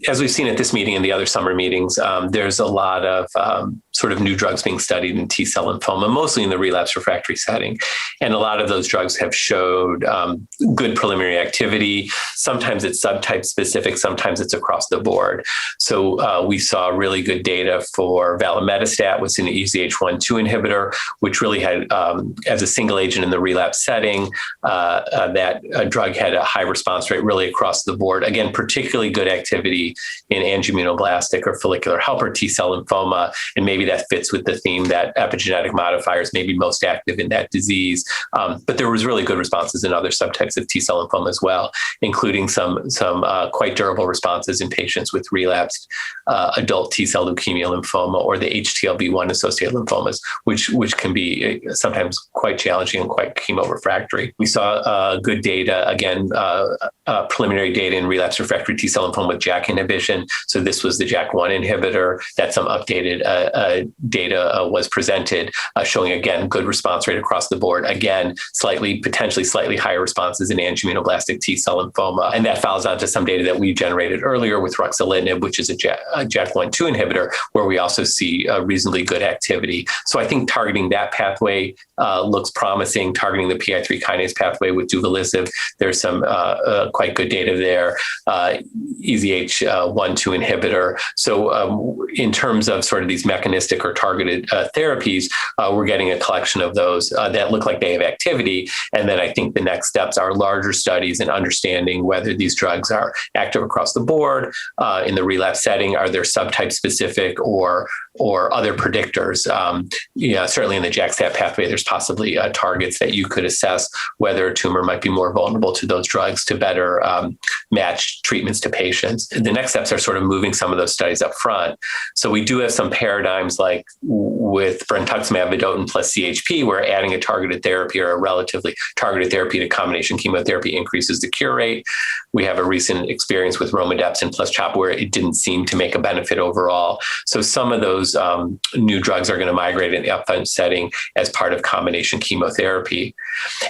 As we've seen at this meeting and the other summer meetings, there's a lot of sort of new drugs being studied in T-cell lymphoma, mostly in the relapse refractory setting. And a lot of those drugs have showed good preliminary activity. Sometimes it's subtype specific, sometimes it's across the board. So we saw really good data for Valemetostat, which is an EZH1/2 inhibitor, which really had, as a single agent in the relapse setting, that drug had a high response rate really across the board. Again, particularly good activity in angioimmunoblastic or follicular helper T-cell lymphoma. And maybe that fits with the theme that epigenetic modifiers may be most active in that disease. But there was really good responses in other subtypes of T-cell lymphoma as well, including some quite durable responses in patients with relapsed adult T-cell leukemia lymphoma or the HTLV1 associated lymphomas, which can be sometimes quite challenging and quite chemo-refractory. We saw good data, again, preliminary data in relapsed refractory T-cell lymphoma with JAK inhibition. So this was the JAK1 inhibitor that some updated data was presented, showing, again, good response rate across the board. Again, potentially slightly higher responses in angioimmunoblastic T-cell lymphoma. And that follows on to some data that we generated earlier with Ruxolitinib, which is a JAK1/2 inhibitor, where we also see reasonably good activity. So I think targeting that pathway looks promising. Targeting the PI3 kinase pathway with Duvelisib, there's some quite good data there. EZH1/2 inhibitor. So in terms of sort of these mechanistic or targeted therapies, we're getting a collection of those that look like they have activity. And then I think the next steps are larger studies and understanding whether these drugs are active across the board in the relapse setting. Are there subtype specific or other predictors? Certainly in the JAK-STAT pathway, there's possibly targets that you could assess whether a tumor might be more vulnerable to those drugs to better match treatments to patients. The next steps are sort of moving some of those studies up front. So we do have some paradigms like with Brentuximab vedotin plus CHP, where adding a targeted therapy or a relatively targeted therapy to combination chemotherapy increases the cure rate. We have a recent experience with Romidepsin plus CHOP where it didn't seem to make a benefit overall. So some of those new drugs are going to migrate in the upfront setting as part of combination chemotherapy.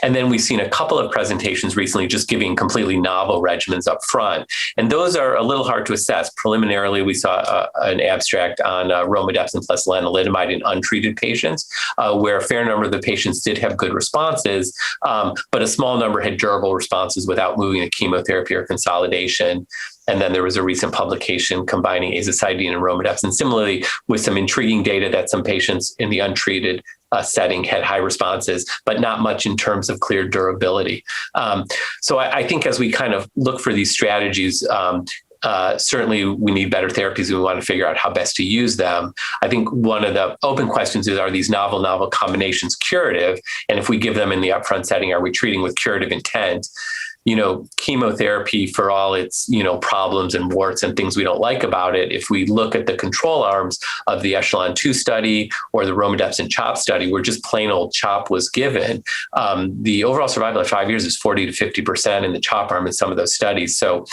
And then we've seen a couple of presentations recently just giving completely novel regimens up front. And those are a little hard to assess. Preliminarily, we saw an abstract on Romidepsin plus Lenalidomide in untreated patients, where a fair number of the patients did have good responses, but a small number had durable responses without moving to chemotherapy or consolidation. And then there was a recent publication combining azacitidine and Romidepsin, similarly with some intriguing data that some patients in the untreated setting had high responses, but not much in terms of clear durability. So I think as we kind of look for these strategies, certainly we need better therapies and we want to figure out how best to use them. I think one of the open questions is, are these novel combinations curative? And if we give them in the upfront setting, are we treating with curative intent? Chemotherapy, for all its, problems and warts and things we don't like about it, if we look at the control arms of the Echelon 2 study or the Romidepsin CHOP study, where just plain old CHOP was given, the overall survival at 5 years is 40 to 50% in the CHOP arm in some of those studies. So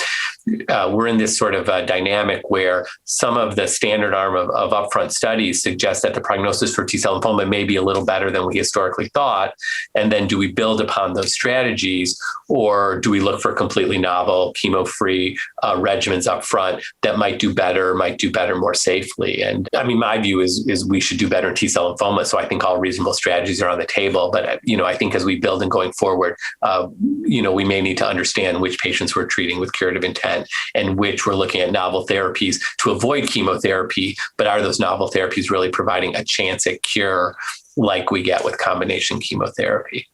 we're in this sort of dynamic where some of the standard arm of upfront studies suggest that the prognosis for T-cell lymphoma may be a little better than we historically thought. And then do we build upon those strategies, or do we look for completely novel chemo-free regimens up front that might do better more safely? And I mean, my view is we should do better in T-cell lymphoma. So I think all reasonable strategies are on the table. But, I think as we build and going forward, we may need to understand which patients we're treating with curative intent and which we're looking at novel therapies to avoid chemotherapy. But are those novel therapies really providing a chance at cure like we get with combination chemotherapy?